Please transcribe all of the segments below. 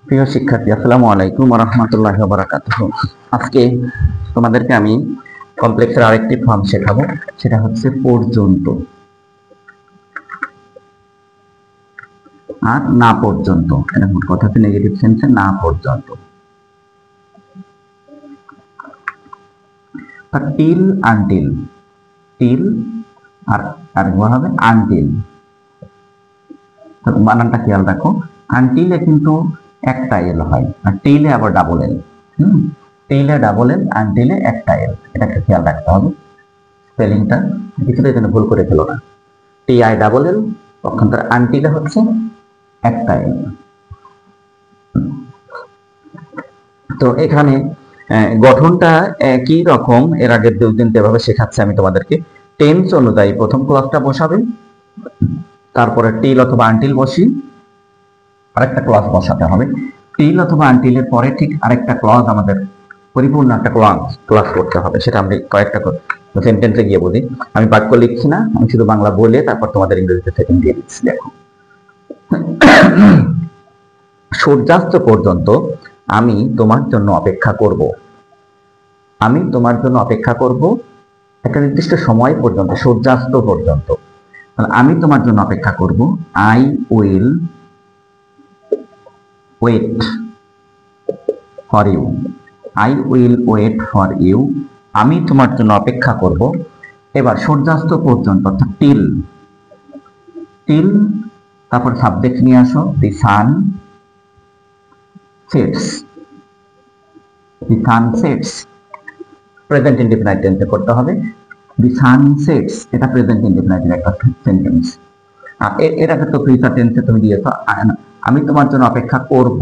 প্রিয় শিক্ষার্থী, আসসালামু আলাইকুম ওয়া রাহমাতুল্লাহি ওয়া বারাকাতুহু। আজকে তোমাদেরকে আমি কমপ্লেক্সের আরেকটি ফর্ম শেখাবো, সেটা হচ্ছে পর্যন্ত আর না পর্যন্ত। এরকম কথাতে নেগেটিভ সেন্সে না পর্যন্ত। টিল আনটিল, টিল আর আরেকবার হবে আনটিল। বানানটা খেয়াল রাখো, আনটিলে কিন্তু একটা এল হয় আর টিলে আবার ডাবল এল। টিলে ডাবল এল, আনটিলে একটা এল, এটাকে খেয়াল রাখতে হবে। স্পেলিংটা কিছুটা যেন ভুল করে ফেলো না। টি আই ডাবল এল, পক্ষান্তর আনটিলে হচ্ছে একটা এল। তো এখানে গঠনটা একই রকম, এর আগের 2 দিন যেভাবে শেখাচ্ছি আমি তোমাদেরকে। টেন্স অনুযায়ী প্রথম ক্লজটা বসাবে, তারপরে টিল অথবা আনটিল বসি আরেকটা ক্লজ বসাতে হবে। টিল অথবা আনটিলের পরে ঠিক আরেকটা ক্লজ আমাদের পরিপূর্ণ একটা ক্লাস করতে হবে। সেটা আমি কয়েকটা সেন্টেন্সে গিয়ে বলি। আমি বাক্য লিখছি না, আমি শুধু বাংলা বলে তারপর তোমাদের ইংরেজিতে সেটিং দিয়ে দিচ্ছি। দেখো, সূর্যাস্ত পর্যন্ত আমি তোমার জন্য অপেক্ষা করব। আমি তোমার জন্য অপেক্ষা করব একটা নির্দিষ্ট সময় পর্যন্ত, সূর্যাস্ত পর্যন্ত। আমি তোমার জন্য অপেক্ষা করব। I will wait for you. I will wait for you. আমি তোমার জন্য অপেক্ষা করব। এবার সূর্যাস্ত পর্যন্ত, অর্থাৎ টিল। টিল, তারপর সাবজেক্ট নিয়ে আসো, দি সান সেটস। দি সান সেটস প্রেজেন্ট ইনডিফিনাইট টেন্সে করতে হবে। দি সান সেটস, এটা প্রেজেন্ট ইনডিফিনাইটের একটা সেন্টেন্স। আর এর আগে তো ফিউচার টেন্সে তুমি দিয়েছো আমি তোমার জন্য অপেক্ষা করব,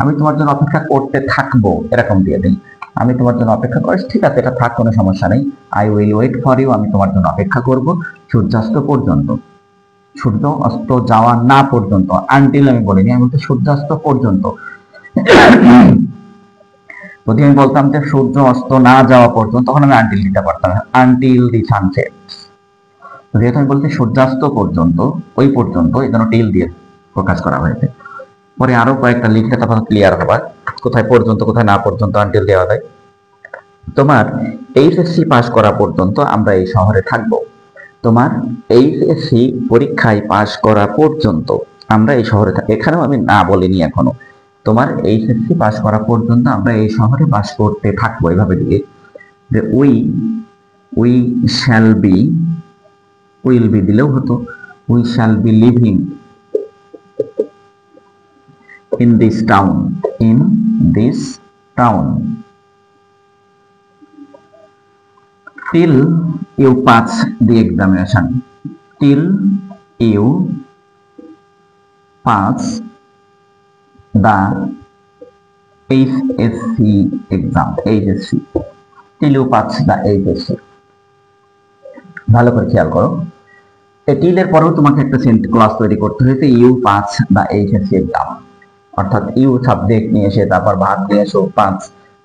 আমি তোমার জন্য অপেক্ষা করতে থাকবো, এরকম দিয়ে দিই। আমি তোমার জন্য অপেক্ষা করিস, ঠিক আছে, এটা থাক, কোনো সমস্যা নেই। I will wait for you, আমি তোমার জন্য অপেক্ষা করব সূর্যাস্ত পর্যন্ত। সূর্য অস্ত যাওয়া না পর্যন্ত, আনটিল আমি বলিনি, আমি বলতে সূর্যাস্ত পর্যন্ত। যদি আমি বলতাম যে সূর্য অস্ত না যাওয়া পর্যন্ত, তখন আমি আনটিল দিতে পারতাম, আনটিল দি সানসেট। যেহেতু আমি বলছি সূর্যাস্ত পর্যন্ত, ওই পর্যন্ত, এই জন্য টিল দিয়ে প্রকাশ করা হয়েছে। পরে আরো কয়েকটা লিখলে তখন ক্লিয়ার হবে কোথায় পর্যন্ত কোথায় না পর্যন্ত আনটিল দেওয়া যায়। তোমার এইচএসসি পাস করা পর্যন্ত আমরা এই শহরে থাকব। তোমার এইচএসসি পরীক্ষায় পাস করা পর্যন্ত আমরা এই শহরে থাকবো। এখানেও আমি না বলিনি এখনো। তোমার এইচএসসি পাস করা পর্যন্ত আমরা এই শহরে বাস করতে থাকবো, এইভাবে দিয়ে যে we shall be, will be দিলেও হতো, we shall be living in this town, in this town, till you pass the examination, till you pass the HSC exam, HSC, till you pass the HSC। ভালো করে খেয়াল করো, টিলের পরেও তোমাকে একটা class তৈরি করতে হয়েছে, you pass the HSC exam, অর্থাৎ ইউ সাবজেক্ট নিয়ে এসে তারপর ভাগ নিয়ে এসো, পাঁচ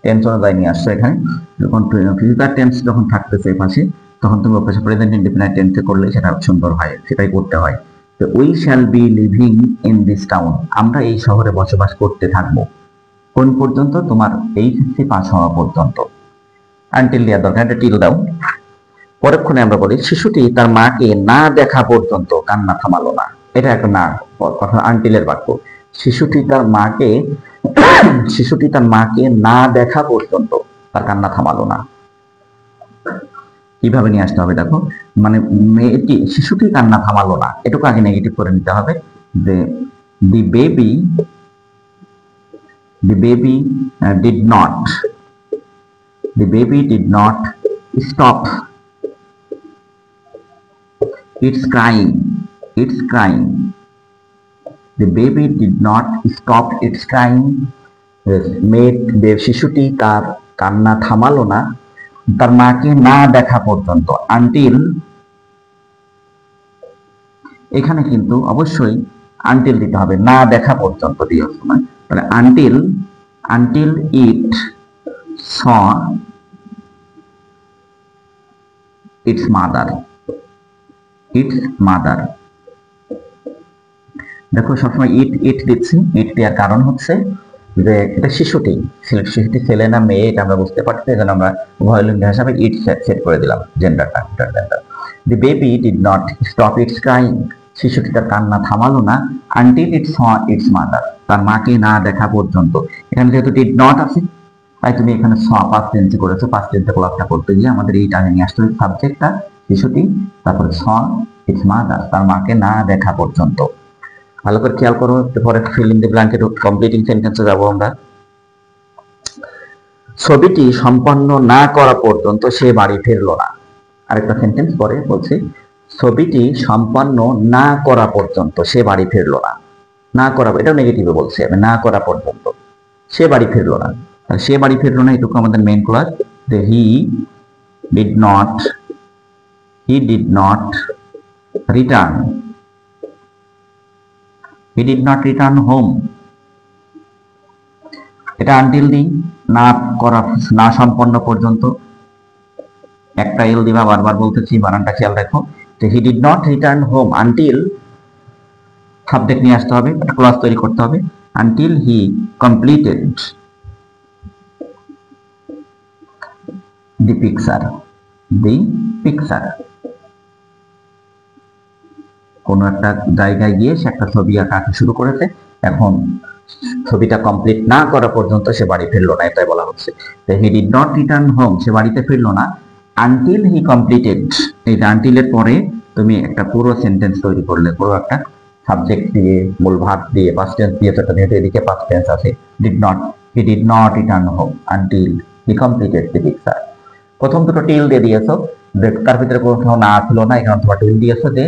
টেন্স অনুযায়ী নিয়ে আসছো। এখানে যখন ফিউচার টেন্স যখন থাকতেছে পাশে, তখন তুমি পাশে প্রেজেন্ট ইনডিফিনাইট টেন্সে করলে সেটা সুন্দর হয়, সেটাই করতে হয়। তো we shall be living in this town, আমরা এই শহরে বসবাস করতে থাকবো। কোন পর্যন্ত? তোমার এইচএসসি পাস হওয়া পর্যন্ত। আনটিল দেওয়ার দরকার, এটা টিল দাও। পরক্ষণে আমরা বলি শিশুটি তার মাকে না দেখা পর্যন্ত কান্না থামালো না। এটা একটা না কথা, আনটিলের বাক্য। শিশুটি তার মাকে না দেখা পর্যন্ত তার কান্না থামালো না। কিভাবে নিয়ে আসতে হবে দেখো, মানে শিশুটি কান্না থামালো না, এটুকু আগে নেগেটিভ করে নিতে হবে যে দি baby did not stop it's crying, the baby did not stop its crying, শিশুটি তার কান্না থামালো না তার মাকে না দেখা পর্যন্ত। আনটিল, এখানে কিন্তু অবশ্যই আনটিল দিতে হবে, না দেখা পর্যন্ত দিয়ে সময়, তাহলে আনটিল ইট saw its mother, দেখো সবসময় ইট দিচ্ছি, ইট দেওয়ার কারণ হচ্ছে যে এটা শিশুটি, শিশুটি ছেলে না মেয়ে এটা আমরা বুঝতে পারছি, এজন্য আমরা উভয়লিঙ্গ হিসাবে ইট সেট করে দিলাম জেন্ডারটা। The baby did not stop its crying, শিশুটি তার কান্না থামালো না, until it saw its mother, তার মাকে না দেখা পর্যন্ত। এখানে যেহেতু ডিড নট আছে তাই তুমি এখানে স পাস্ট টেন্সে করেছো, পাস্ট টেন্সে ক্লাসটা করতে গিয়ে আমাদের এইটা আগে নিয়ে আসতে হবে সাবজেক্টটা শিশুটি, তারপরে স ইটস মাদার, তার মাকে না দেখা পর্যন্ত। ভালো করে খেয়াল করো, পরে fill in the blanket completing সেন্টেন্সে যাবো আমরা। ছবিটি সম্পন্ন না করা পর্যন্ত সে বাড়ি ফিরলো না। আরেকটা সেন্টেন্স পরে বলছি, ছবিটি সম্পন্ন না করা পর্যন্ত সে বাড়ি ফিরলো না। না করা, এটা নেগেটিভে বলছি আমি, না করা পর্যন্ত সে বাড়ি ফিরলো না। সে বাড়ি ফিরলো না এটুকু আমাদের main clause. He did not return, he did not return home. এটা আনটিল দি, না করা, না সম্পন্ন পর্যন্ত, একটা এল দিবা, বারবার বলতেছি বানানটা খেয়াল রাখো। হি did not return home until, subject নিয়ে আসতে হবে, একটা ক্লজ তৈরি করতে হবে, until he completed the picture. কোন একটা জায়গায় গিয়ে সে একটা ছবি আঁকা শুরু করেছে, এখন ছবিটা কমপ্লিট না করা পর্যন্ত সে বাড়ি ফিরলো না, এটাই বলা হচ্ছে। He did not return home, সে বাড়িতে ফিরলো না, আনটিল হি কমপ্লিটেড। এই আনটিলের পরে তুমি একটা পুরো সেন্টেন্স তৈরি করলে, পুরো একটা সাবজেক্ট দিয়ে, মূল ভার্ব দিয়ে, পাস্ট টেন্স দিয়ে, সেটা যেহেতু এদিকে পাস্ট টেন্স আছে, হি did not return home until he completed the picture. প্রথম দুটো টিল দিয়ে দিয়েছো, তার ভিতরে কোথাও না ছিল না, এখানে তোমার টিল দিয়েছো যে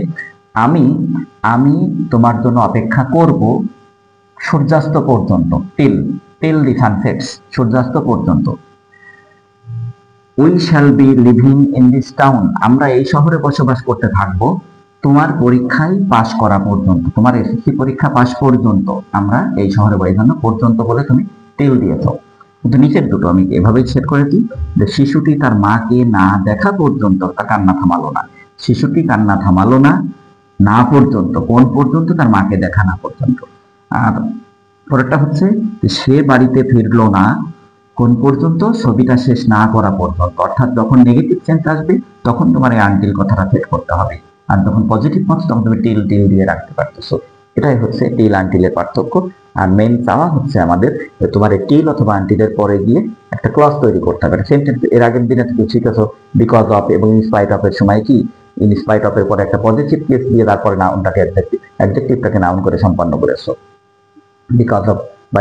আমি তোমার জন্য অপেক্ষা করব সূর্যাস্ত পর্যন্ত, টিল দি সানসেটস, সূর্যাস্ত পর্যন্ত। We shall be living in this town, আমরা এই শহরে বসবাস করতে থাকবো তোমার পরীক্ষায় পাশ করা পর্যন্ত, তোমার এসএসসি পরীক্ষা পাশ পর্যন্ত আমরা এই শহরে বসে, জন্য পর্যন্ত বলে তুমি টিল দিয়েছো। কিন্তু নিচের দুটো আমি এভাবেই সেট করেছি যে শিশুটি তার মাকে না দেখা পর্যন্ত তার কান্না থামালো না, শিশুটি কান্না থামালো না, না পর্যন্ত, কোন পর্যন্ত, তার মাকে দেখা না পর্যন্ত। আর পরেরটা হচ্ছে সে বাড়িতে ফিরলো না কোন পর্যন্ত, ছবিটা শেষ না করা পর্যন্ত। অর্থাৎ যখন নেগেটিভ সেন্স আসবে তখন তোমার এই আনটিল কথাটা সেট করতে হবে, আর যখন পজিটিভ হচ্ছে তখন তুমি টিল দিয়ে রাখতে পারতেছো। এটাই হচ্ছে টিল আনটিলের পার্থক্য। আর মেইন চাওয়া হচ্ছে আমাদের তোমার এই টিল অথবা আনটিলের পরে গিয়ে একটা ক্লজ তৈরি করতে হবে। সেন্টেন্স এর আগের দিনে তুমি শিখেছো বিকজ অফ এবং ইনস্পাইট অফ এর সময় কি, ইনস্পাইট অফ এর পরে একটা পজিটিভ কেস দিয়ে তারপরে নাউনটাকে অ্যাডজেক্টিভটাকে নাউন করে সম্পন্ন করেছো। বিকজ অফ বা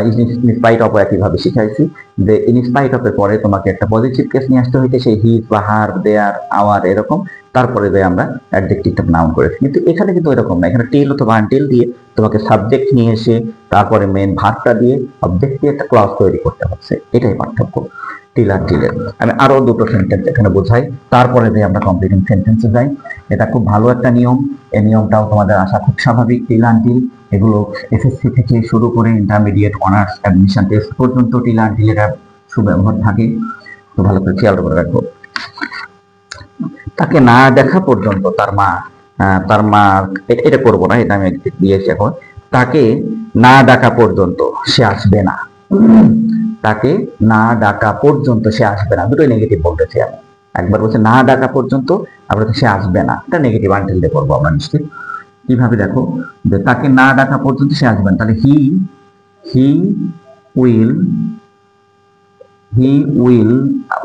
ইনস্পাইট অফ একইভাবে শিখাইছি যে ইনস্পাইট অফ এর পরে তোমাকে একটা পজিটিভ কেস নিয়ে আসতে হইতে, সেই হিজ বা হার, দেয়ার, আওয়ার এরকম, তারপরে যে আমরা অ্যাডজেক্টিভটা নাউন করেছি। কিন্তু এখানে কিন্তু এরকম না, এখানে টিল অথবা আনটিল দিয়ে তোমাকে সাবজেক্ট নিয়ে এসে তারপরে মেন ভার্বটা দিয়ে অবজেক্ট দিয়ে একটা ক্লজ তৈরি করতে হচ্ছে। এটাই পার্থক্য টিল আর টিলের। আমি আরো দুটো সেন্টেন্স এখানে বোঝাই, তারপরে যে আমরা কমপ্লিটিং সেন্টেন্সে যাই। এটা খুব ভালো একটা নিয়ম, এই নিয়মটাও তোমাদের আসা খুব স্বাভাবিক। টিল আনটিল এগুলো এসএসসি থেকে শুরু করে ইন্টারমিডিয়েট, অনার্স, অ্যাডমিশন টেস্ট পর্যন্ত টিল আনটিলের সুব্যবহার থাকে, তো ভালো করে খেয়াল করে রাখবো। তাকে না দেখা পর্যন্ত তার মা এটা করবো না, এটা আমি দিয়েছি এখন। তাকে না ডাকা পর্যন্ত সে আসবে না, তাকে না ডাকা পর্যন্ত সে আসবে না, দুটোই নেগেটিভ বলতেছি আমি। একবার বলছে না ডাকা পর্যন্ত, আবার সে আসবে না, এটা নেগেটিভ আনটিল দিয়ে করবো আমরা নিশ্চিত। কিভাবে দেখো, যে তাকে না ডাকা পর্যন্ত সে আসবে না, তাহলে হি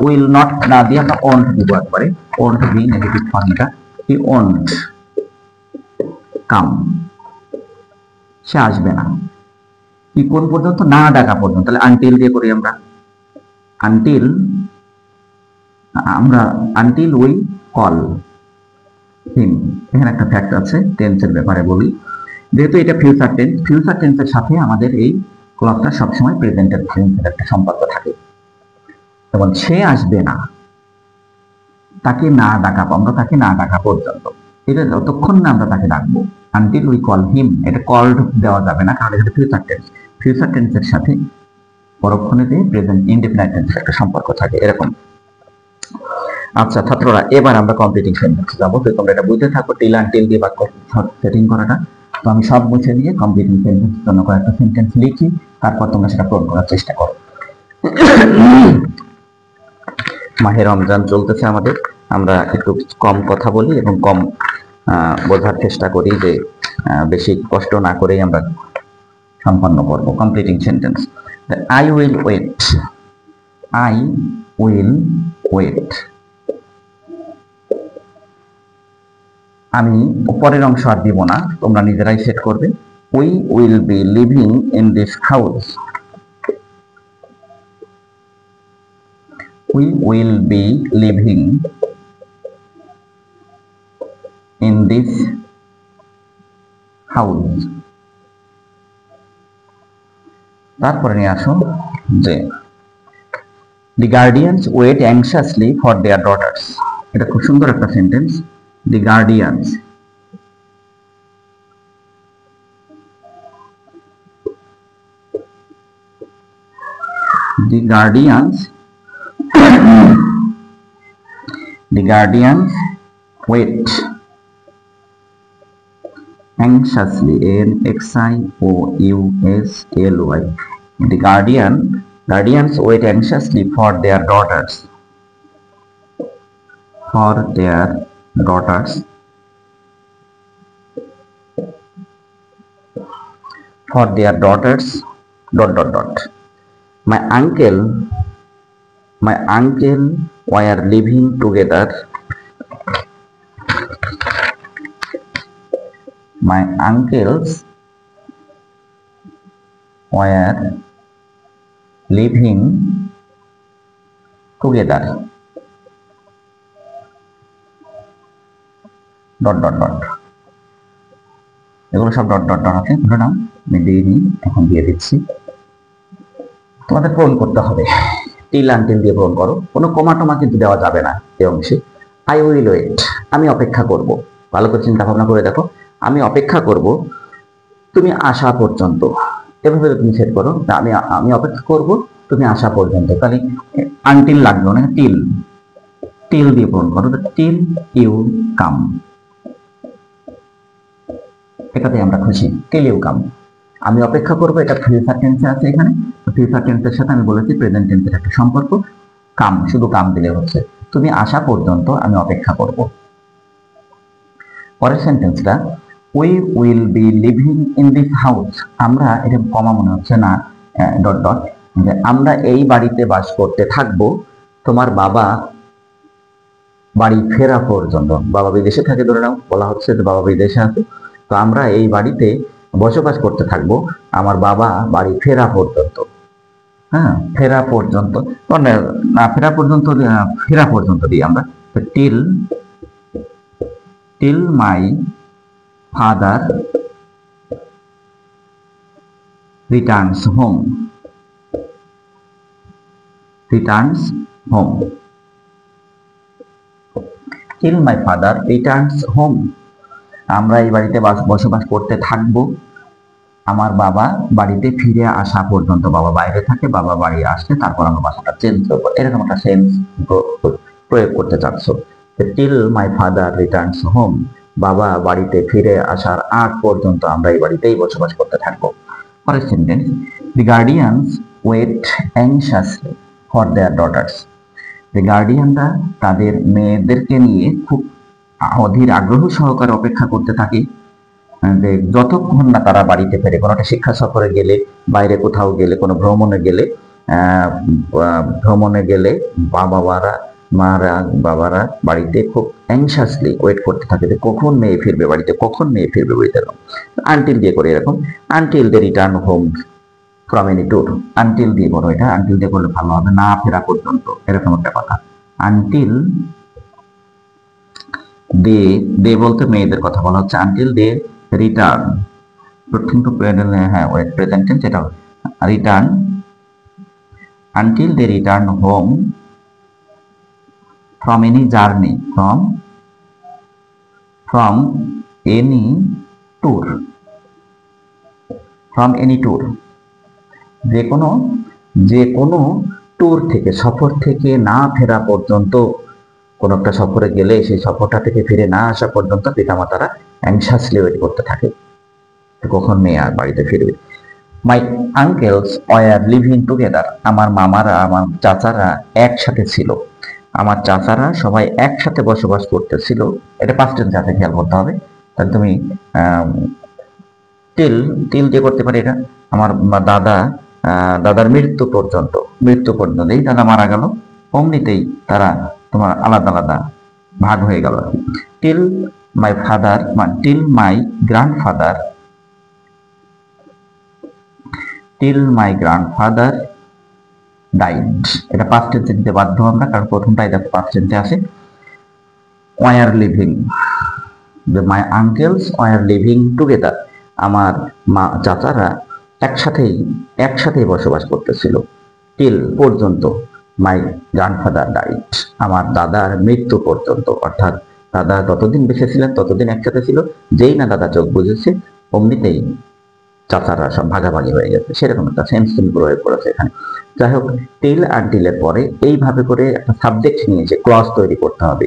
উইল নট না দিয়ে আমরা ওন্ট দিব একবারে, ওন্ট বি নেগেটিভ ফর্মটা, হি ওন্ট কাম, সে আসবে না। কি কোন পর্যন্ত, না ডাকা পর্যন্ত, তাহলে আনটিল দিয়ে করি আমরা, আনটিল উই কল হিম। এখানে একটা ফ্যাক্ট আছে টেন্সের ব্যাপারে বলি, যেহেতু এটা ফিউচার টেন্সের সাথে আমাদের এই ক্লজটা সবসময় প্রেজেন্টের টেন্সের একটা সম্পর্ক থাকে। যেমন সে আসবে না, তাকে না ডাকা, আমরা তাকে না ডাকা পর্যন্ত, এটা যতক্ষণ না আমরা তাকে ডাকবো, আনটিল উই কল হিম। এটা কল্ড দেওয়া যাবে না, কারণ এটা ফিউচার টেন্সের সাথে পরক্ষণেতে প্রেজেন্ট ইনডেফিনাইট টেন্সের একটা সম্পর্ক থাকে এরকম। আচ্ছা ছাত্ররা, এবার আমরা কমপ্লিটিং সেন্টেন্স যাবো। তো তোমরা এটা বুঝতে থাকো, টিল আনটিল দিয়ে বাক্য সেটিং করাটা। তো আমি সব মুছে দিয়ে কমপ্লিটিং সেন্টেন্সের জন্য কয়েকটা সেন্টেন্স লিখি, তারপর তোমরা সেটা পূরণ করার চেষ্টা করো। মাহে রমজান চলতেছে আমাদের, আমরা একটু কম কথা বলি এবং কম বোঝার চেষ্টা করি, যে বেশি কষ্ট না করেই আমরা সম্পন্ন করব। Completing sentence, I will wait, I will wait. আমি পরের অংশ আর দিব না, তোমরা নিজেরাই সেট করবে। We will be living in this house, we will be living in this house। তারপরে নিয়ে আসো যে the guardians wait anxiously for their daughters। এটা খুব সুন্দর একটা sentence. the guardians the guardians wait anxiously, Anxiously, the guardians wait anxiously for their daughters, my uncle were living together, my uncles were living together, ... এগুলো সব dot dot dot আছে, ধরে নাও আমি দিইনি, এখন দিয়ে দিচ্ছি। তোমাদের পূরণ করতে হবে, টিল আনটিল দিয়ে পূরণ করো, কোনো কমা টমা কিন্তু দেওয়া যাবে না এই অংশে। আই উইল ওয়েট, আমি অপেক্ষা করব। ভালো করে চিন্তা ভাবনা করে দেখো, আমি অপেক্ষা করব তুমি আসা পর্যন্ত। এভাবে তুমি সেট করো, আমি অপেক্ষা করব তুমি আসা পর্যন্ত। তাহলে আনটিল লাগলো না, টিল দিয়ে পূরণ করো, টিল ইউ কাম। এটাতে আমরা খুশি, টিল ইউ কাম। আমি অপেক্ষা করব, এটা ফিউচার টেন্সে আছে এখানে। ফিউচার টেন্সের সাথে আমি বলেছি প্রেজেন্ট টেন্সের একটা সম্পর্ক, কাম, শুধু কাম দিলে হচ্ছে। তুমি আসা পর্যন্ত আমি অপেক্ষা করব। পরের সেন্টেন্সটা, we will be living in this house. আমরা, এটা কমা মনে হচ্ছে না, ডট ডট, যে আমরা এই বাড়িতে বাস করতে থাকবো তোমার বাবা বাড়ি ফেরা পর্যন্ত। বাবা বিদেশে থাকে, ধরে নাও বলা হচ্ছে যে বাবা বিদেশে আছে, তো আমরা এই বাড়িতে বসবাস করতে থাকবো আমার বাবা বাড়ি ফেরা পর্যন্ত। হ্যাঁ, ফেরা পর্যন্ত না, ফেরা পর্যন্ত দিই আমরা, till my father Returns home, till my father returns home। আমরা এই বাড়িতে বসবাস করতে থাকবো আমার বাবা বাড়িতে ফিরে আসা পর্যন্ত। বাবা বাইরে থাকে, বাবা বাড়ি আসলে তারপর আমরা ভাষাটা চেঞ্জ করবো, এরকম একটা সেন্স প্রয়োগ করতে চাচ্ছ। till my father returns home, বাবা বাড়িতে ফিরে আসার আগ পর্যন্ত আমরা এই বাড়িতেই বসবাস করতে থাকবো। পরের sentence, the guardians wait anxiously for their daughters। the গার্ডিয়ানরা তাদের মেয়েদেরকে নিয়ে খুব অধীর আগ্রহ সহকারে অপেক্ষা করতে থাকে, যে যতক্ষণ না তারা বাড়িতে ফেরে। কোনো একটা শিক্ষা সফরে গেলে, বাইরে কোথাও গেলে, কোনো ভ্রমণে গেলে মারা বাবারা বাড়িতে খুব অ্যাংশাসলি ওয়েট করতে থাকে যে কখন মেয়ে ফিরবে বাড়িতে। আনটিল দিয়ে করে এরকম, until they return home from any tour. Until দিয়ে করো, এটা আনটিল দিয়ে করলে ভালো হবে, না ফেরা পর্যন্ত, এরকম একটা কথা। আনটিল দে বলতে মেয়েদের কথা বলা হচ্ছে, আনটিল দে রিটার্ন, কিন্তু হ্যাঁ প্রেজেন্ট টেন্স, এটা return, until they return home from any journey, from any tour, যে কোনো ট্যুর থেকে, সফর থেকে না ফেরা পর্যন্ত। কোন একটা সফরে গেলে সেই সফরটা থেকে ফিরে না আসা পর্যন্ত পিতামাতারা অ্যাংশাসলি ওয়েট করতে থাকে। কখন মেয়ে আর বাড়িতে ফিরবে। মাই আঙ্কেলস ওয়ার লিভিং টুগেদার, আমার মামারা আমার চাচারা একসাথে ছিল। আমার চাচারা সবাই একসাথে বসবাস করতেছিল। এটা পাস্ট টেন্স আছে, খেয়াল করতে হবে। তাহলে তুমি টিল টিল দিয়ে করতে পারি এটা। আমার দাদা দাদার মৃত্যু পর্যন্ত এই দাদা মারা গেল, অমনিতেই তারা তোমার আলাদা আলাদা ভাগ হয়ে গেল। Till my father, till my grandfather, till my grandfather died. এটা পাস্ট টেন্সে দিতে বাধ্য আমরা, কারণ প্রথমটাই দেখো পাস্ট টেন্সে আসে। ওয়ার লিভিং, মাই আঙ্কেলস ওয়ার লিভিং টুগেদার, আমার চাচারা একসাথেই বসবাস করতেছিল। টিল পর্যন্ত, মাই গ্র্যান্ডফাদার ডাইড, আমার দাদার মৃত্যু পর্যন্ত, অর্থাৎ দাদা ততদিন বেঁচে ছিলেন, ততদিন একসাথে ছিল। যেই না দাদা চোখ বুঝেছে, অমনিতেই চাচারা সব ভাগাভাগি হয়ে গেছে। সেরকম একটা সেন্স প্রয়োগ করেছে এখানে। যাই হোক, টিল আর টিলের পরে এইভাবে করে একটা সাবজেক্ট নিয়েছে, ক্লজ তৈরি করতে হবে।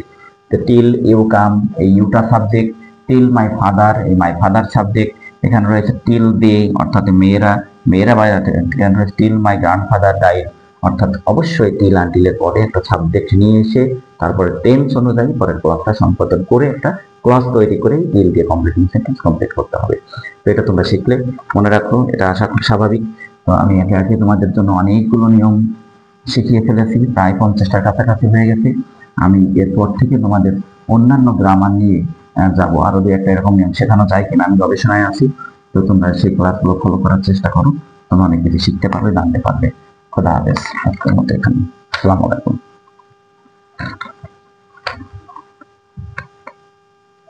টিল ইউ কাম, এই ইউটা সাবজেক্ট। টিল মাই ফাদার, এই মাই ফাদার সাবজেক্ট। এখানে রয়েছে টিল দে, অর্থাৎ মেয়েরা বাইরে। এখানে রয়েছে টিল মাই গ্র্যান্ডফাদার ডাইড, অর্থাৎ অবশ্যই টিল আর টিলের পরে একটা সাবজেক্ট নিয়ে এসে তারপরে টেন্স অনুযায়ী পরের ক্লজটা সম্পাদন করে একটা ক্লজ তৈরি করে টিল দিয়ে কমপ্লিটিং সেন্টেন্স কমপ্লিট করতে হবে। তো এটা তোমরা শিখলে, মনে রাখো এটা আশা খুব স্বাভাবিক। তো আমি একে একে তোমাদের জন্য অনেকগুলো নিয়ম শিখিয়ে ফেলেছি, প্রায় 50টার কাছাকাছি হয়ে গেছে। আমি এরপর থেকে তোমাদের অন্যান্য গ্রামার নিয়ে যাবো, আরো দু একটা এরকম নিয়ম শেখানো যায় কিনা আমি গবেষণায় আছি। তো তোমরা সেই ক্লাসগুলো ফলো করার চেষ্টা করো, তোমরা অনেক কিছু শিখতে পারবে, জানতে পারবে। খোদা হাফেজ, আজকের মতো এখানে। আসসালামু আলাইকুম।